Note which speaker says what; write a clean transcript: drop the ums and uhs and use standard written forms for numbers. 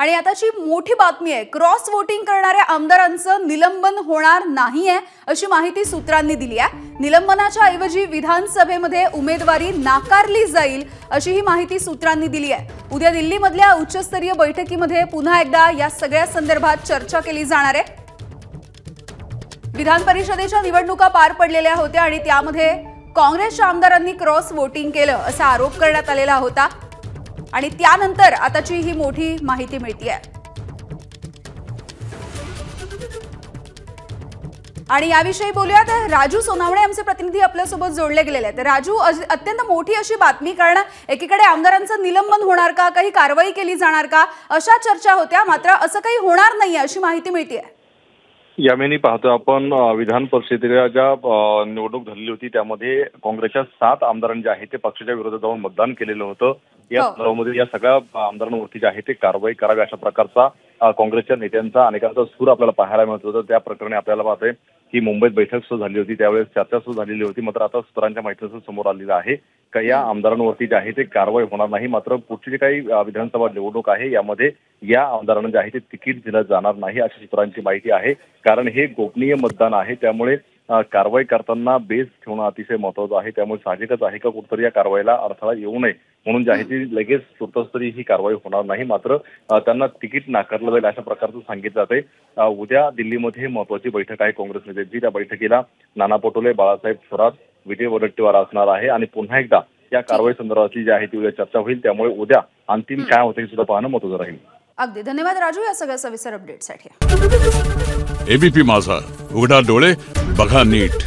Speaker 1: आणि आताची मोठी बातमी आहे, क्रॉस वोटिंग करणाऱ्या आमदारांचं निलंबन होणार नाहीये अशी माहिती सूत्रांनी दिली आहे। निलंबनाच्या ऐवजी विधानसभेमध्ये उमेदवारी नाकारली जाईल अशी ही माहिती सूत्रांनी दिली आहे। उद्या दिल्लीमधल्या उच्चस्तरीय बैठकीमध्ये पुन्हा एकदा या सगळ्या संदर्भात चर्चा केली जाणार आहे। विधान परिषदेच्या निवडणुका पार पडलेल्या होत्या आणि त्यामध्ये काँग्रेसच्या आमदारांनी क्रॉस वोटिंग केलं असा आरोप करण्यात आलेला होता आणि त्यानंतर आताची ही मोठी माहिती मिळतेय। आणि याविषयी बोलूया तर राजू सोनावणे आमचे प्रतिनिधी आपल्या सोबत जोडले गेलेले आहेत। राजू, अत्यंत मोठी अशी बातमी, कारण एकीकडे आमदारांचं निलंबन होणार का, काही कारवाई केली जाणार का अशा चर्चा होत्या, मात्र असं काही होणार नाही अशी माहिती मिळतेय।
Speaker 2: यामिनी पाहतो आपण विधान परिषदेच्या ज्या निवडणूक झालेली होती त्यामध्ये काँग्रेसच्या 7 आमदारांनी जे आहे ते पक्षाच्या विरोधात जाऊन मतदान केलेलं होतं। या संदर्भामध्ये या सगळ्या आमदारांवरती जे आहे ते कारवाई करावी अशा प्रकारचा काँग्रेसच्या नेत्यांचा अनेकांचा सूर आपल्याला पाहायला मिळत होता। त्या प्रकरणी आपल्याला पाहतोय की मुंबईत बैठक सुरू झाली होती, त्यावेळेस चर्चा सुरू झालेली होती, मात्र आता सूत्रांच्या माहितीनुसार समोर आलेलं आहे का या आमदारांवरती जे आहे ते कारवाई होणार नाही। मात्र पुढची जी काही विधानसभा निवडणूक आहे यामध्ये या आमदारांना जे आहे ते तिकीट दिलं जाणार नाही अशी सूत्रांची माहिती आहे। कारण हे गोपनीय मतदान आहे, त्यामुळे कारवाई करताना बेस ठेवणं अतिशय महत्त्वाचं आहे। त्यामुळे साहजिकच आहे का कुठेतरी या कारवाईला अडथळा येऊ नये म्हणून जे आहे ती लगेच तुर्तस्तरी ही कारवाई होणार नाही, मात्र त्यांना तिकीट नाकारलं जाईल अशा प्रकारचं सांगितलं जातंय। उद्या दिल्लीमध्ये महत्त्वाची बैठक आहे काँग्रेस नेत्यांची। त्या बैठकीला नाना पटोले, बाळासाहेब थोरात, विजय वडेट्टीवार असणार आहे आणि पुन्हा एकदा या कारवाई संदर्भातली जी आहे ती उद्या चर्चा होईल। त्यामुळे उद्या अंतिम काय होते हे सुद्धा पाहणं महत्त्वाचं राहील।
Speaker 1: अगदी धन्यवाद राजू या सगळ्या सविस्तर अपडेटसाठी।
Speaker 3: एबीपी माझा, उघडा डोळे बघा नीट।